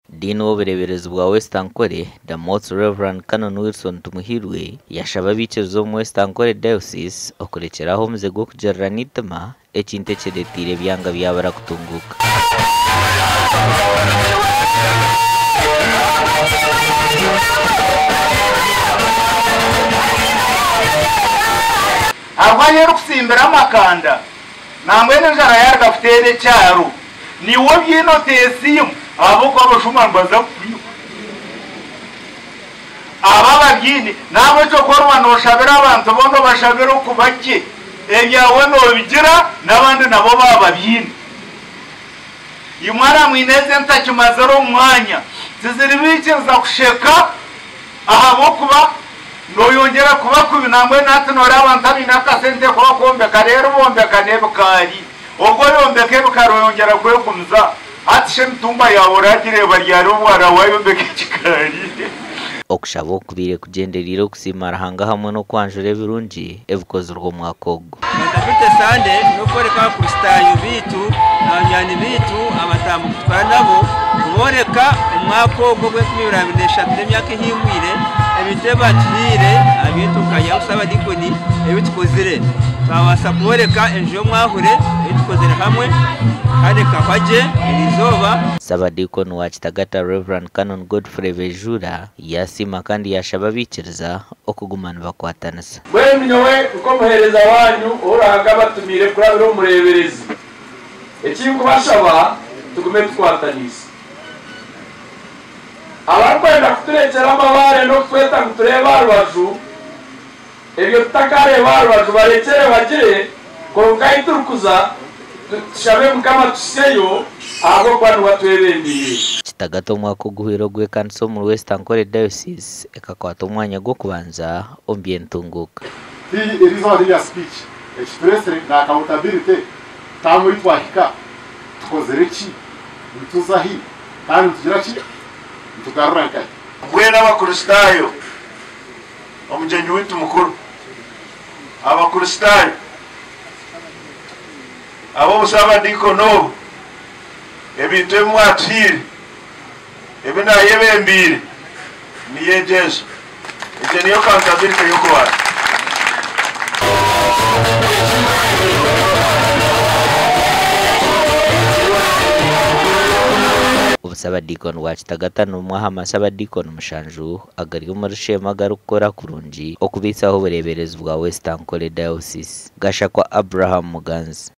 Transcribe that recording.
Dini w'ubureberezi bwa Western Kore, the Most Reverend Canon Wilson Tumuhirwe, yashaba abikiriza mu Western Kore Diocese okurekeraho omuze gw'okugerera nitima ekintu ekiretire byanga byabara kutunguka. Abanye rukusimbira amakanda nangwe n'injara yarga futere cyaro niwo byino tesimu abo kwa bashuma mbaza kuyo ababa byini nabo cyo korwa no shabira abantu bondo bashabira kubake ebyawe no bigira nabandi nabo baba byini imara mwineze ntakimazaro umwanya ziziri bikinza kusheka ahabo kuba no yongera kuba kubinangwe natunora abantu abinaka sente kwa kombe karero bombe kanebukari ubwo yombeke bukaro yongera kwekumza atishe mtumba yaboragire baryaro bwara wayombeke kikari okushaba okubire kugenderera okusimara hanga hamwe no kwanjura ebirungi ebikozirwe mwakogo Matapite sande nokoreka kristayo bitu n'abanyani bitu amatambo kutwara nabo kuboreka umwakogo gwe2023 emyaka ihimwire ebiteba tuhire abitukanya usaba dikoni ebitukozire twabasa kuboreka enjo mwahure ebitukozire hamwe kandi kafaje irizoba Sabadikoni wa Kitagata Reverend Canon Godfrey Bejura yasima kandi yashaba abikiriza okugumana bakwatanisa. Bwe nyowe uko muhereza wanyu oraga batumire kurabiro mureberezi ekintu bashaba tugume twataniza abakwenda kuturekera amabare no kweta kutureba rwaju ebyo tutakare barwaju barekere bagire ko ngayiturukuza tushabe mukama tuseyo abo kwanu batwebendiye Kitagata umwaka guhiro gwe kanso mu Western Kore Diocese ekakwata umwanya gwo kubanza ombye ntunguka. Hii reason ya speech express na accountability tamu itwahika tukozereki bituzahi kandi tugiraki tugarura kai gwena abakristayo omujenyi witu mukuru abakristayo abo musaba dikono ebintu emwatire ebina yebembire niye Jesu ije niyo accountability yokuwa Sabadikoni wa Kitagata n'umwahama Sabadikoni mushanju agari umurushema garukora kurungi okubitsaho ubureberezi bwa Western Kore Diocese Gashakwa Abraham Muganzi.